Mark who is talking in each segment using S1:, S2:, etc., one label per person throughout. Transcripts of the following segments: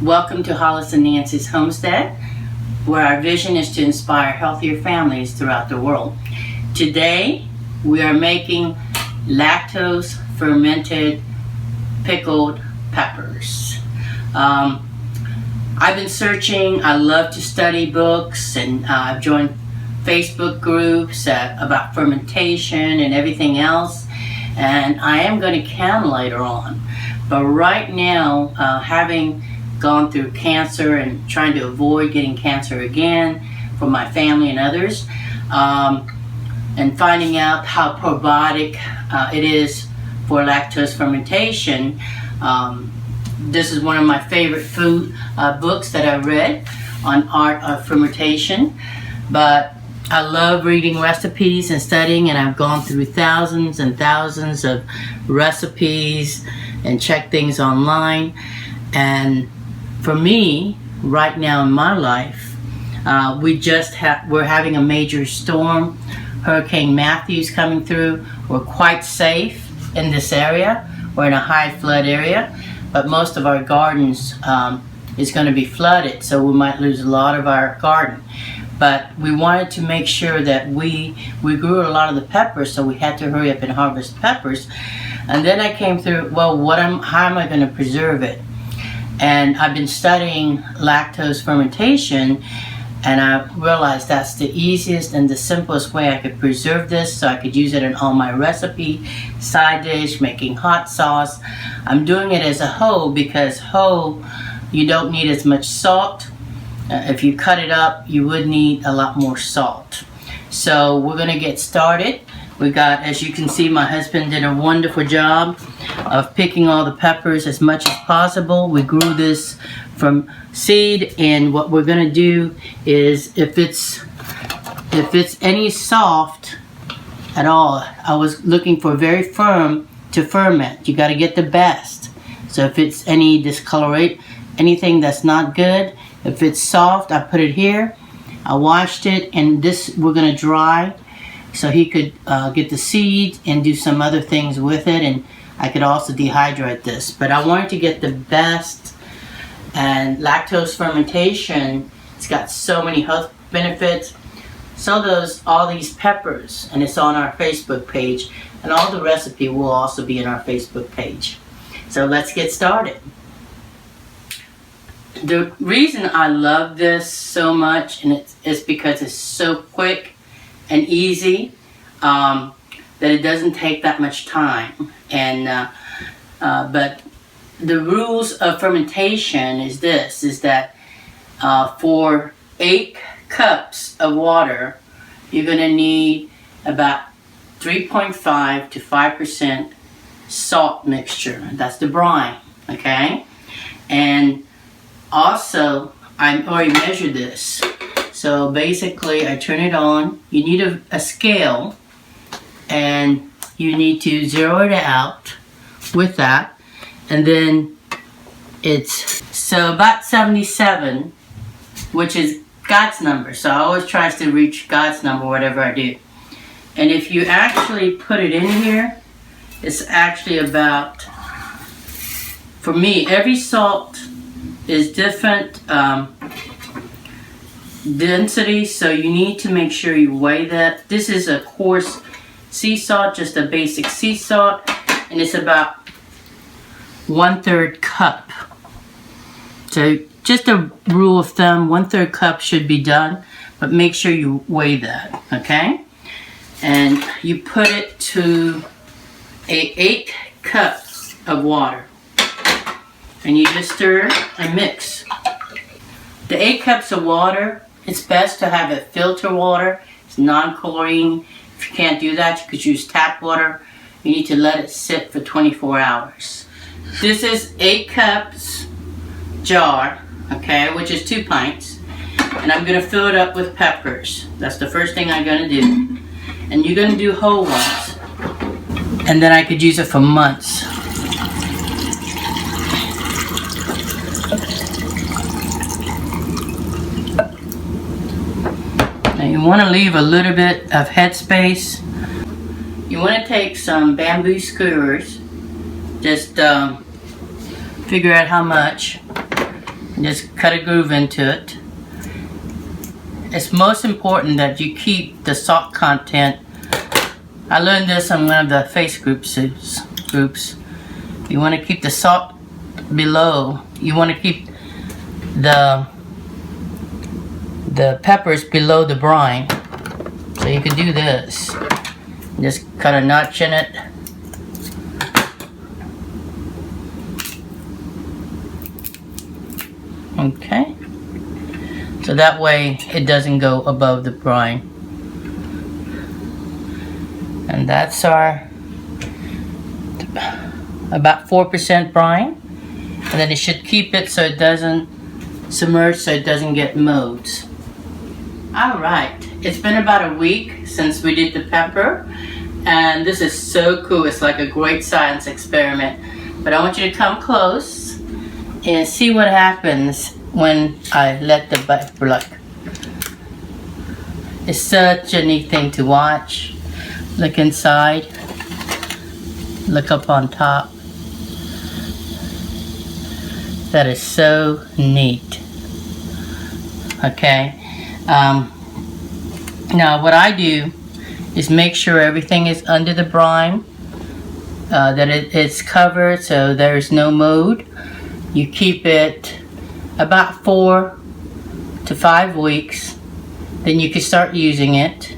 S1: Welcome to Hollis and Nancy's Homestead, where our vision is to inspire healthier families throughout the world. Today, we are making lactose-fermented pickled peppers. I've been searching. I love to study books, and I've joined Facebook groups about fermentation and everything else, and I am going to can later on. But right now, having gone through cancer and trying to avoid getting cancer again for my family and others, and finding out how probiotic it is for lactose fermentation. This is one of my favorite food books that I read on art of fermentation. But I love reading recipes and studying, and I've gone through thousands and thousands of recipes and checked things online. And for me, right now in my life, we're having a major storm, Hurricane Matthew's coming through. We're quite safe in this area. We're in a high flood area, but most of our gardens is going to be flooded, so we might lose a lot of our garden. But we wanted to make sure that we grew a lot of the peppers, so we had to hurry up and harvest peppers. And then I came through, well, how am I going to preserve it? And I've been studying lactose fermentation, and I realized that's the easiest and the simplest way I could preserve this, so I could use it in all my recipe, side dish, making hot sauce. I'm doing it as a whole because whole, you don't need as much salt. If you cut it up, you would need a lot more salt. So we're going to get started. We got, as you can see, my husband did a wonderful job of picking all the peppers as much as possible. We grew this from seed, and what we're going to do is, if it's any soft at all, I was looking for very firm to ferment. You got to get the best. So if it's any discolorate, anything that's not good, if it's soft, I put it here. I washed it, and this we're going to dry so he could get the seeds and do some other things with it, and I could also dehydrate this. But I wanted to get the best, and lactose fermentation, it's got so many health benefits. So does all these peppers, and it's on our Facebook page, and all the recipe will also be in our Facebook page. So let's get started. The reason I love this so much, and it's because it's so quick and easy, that it doesn't take that much time. And but the rules of fermentation is that for 8 cups of water, you're going to need about 3.5 to 5% salt mixture. That's the brine, okay? And also, I already measured this. So basically, I turn it on. You need a scale, and you need to zero it out with that. And then it's about 77, which is God's number. So I always try to reach God's number, whatever I do. And if you actually put it in here, it's actually about, for me, every salt is different density, so you need to make sure you weigh that. This is a coarse sea salt, just a basic sea salt, and it's about 1/3 cup. So just a rule of thumb, 1/3 cup should be done, but make sure you weigh that, okay? And you put it to 8 cups of water, and you just stir and mix. The 8 cups of water, it's best to have it filter water. It's non-chlorine. If you can't do that, you could use tap water. You need to let it sit for 24 hours. This is 8 cups jar, okay, which is 2 pints. And I'm going to fill it up with peppers. That's the first thing I'm going to do. And you're going to do whole ones. And then I could use it for months. You want to leave a little bit of headspace. You want to take some bamboo skewers, just figure out how much, Just cut a groove into it. It's most important that you keep the salt content. I learned this on one of the Facebook groups. You want to keep the salt below. You want to keep the peppers below the brine. So you can do this. Just cut a notch in it. Okay. So that way it doesn't go above the brine. And that's our about 4% brine. And then it should keep it so it doesn't submerge, so it doesn't get molds. Alright, it's been about a week since we did the pepper. And this is so cool. It's like a great science experiment. But I want you to come close and see what happens when I let the pepper look. It's such a neat thing to watch. Look inside. Look up on top. That is so neat. Okay. Now what I do is make sure everything is under the brine, that it's covered so there's no mold. You keep it about 4 to 5 weeks, then you can start using it.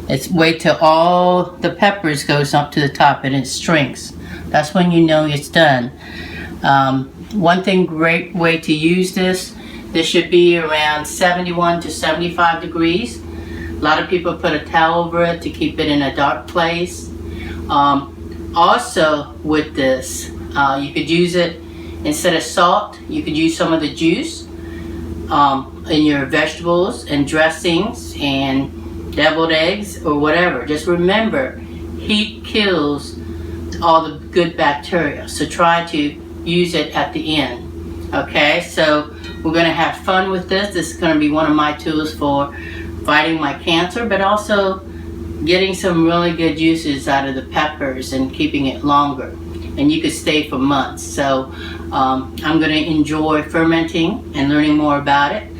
S1: It's wait till all the peppers goes up to the top and it shrinks. That's when you know it's done. One great way to use this should be around 71 to 75 degrees. A lot of people put a towel over it to keep it in a dark place. Also with this, you could use it instead of salt. You could use some of the juice in your vegetables and dressings and deviled eggs or whatever. Just remember, heat kills all the good bacteria. So try to use it at the end. Okay, so we're going to have fun with this. This is going to be one of my tools for fighting my cancer, but also getting some really good juices out of the peppers and keeping it longer. And you could stay for months. So I'm going to enjoy fermenting and learning more about it.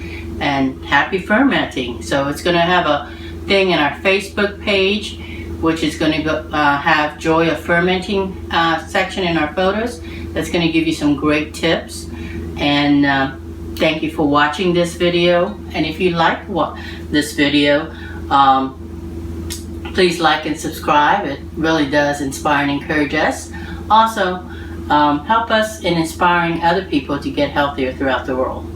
S1: And happy fermenting. So it's going to have a thing in our Facebook page, which is going to have Joy of Fermenting section in our photos. That's going to give you some great tips. And thank you for watching this video. And if you like this video, please like and subscribe. It really does inspire and encourage us. Also, help us in inspiring other people to get healthier throughout the world.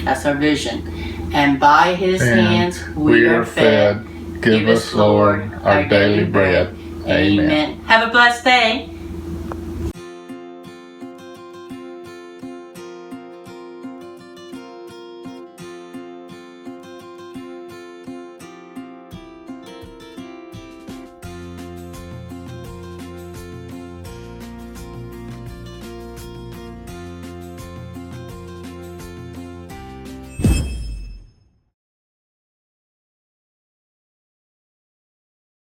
S1: That's our vision. And by His hands we are fed. Give us, Lord, our daily bread. Amen. Have a blessed day.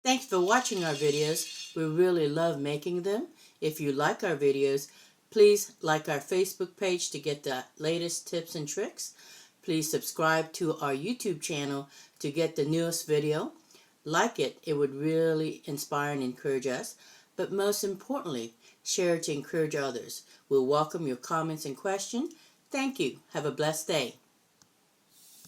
S1: Thanks for watching our videos. We really love making them. If you like our videos, please like our Facebook page to get the latest tips and tricks. Please subscribe to our YouTube channel to get the newest video. Like it, it would really inspire and encourage us. But most importantly, share it to encourage others. We'll welcome your comments and questions. Thank you. Have a blessed day.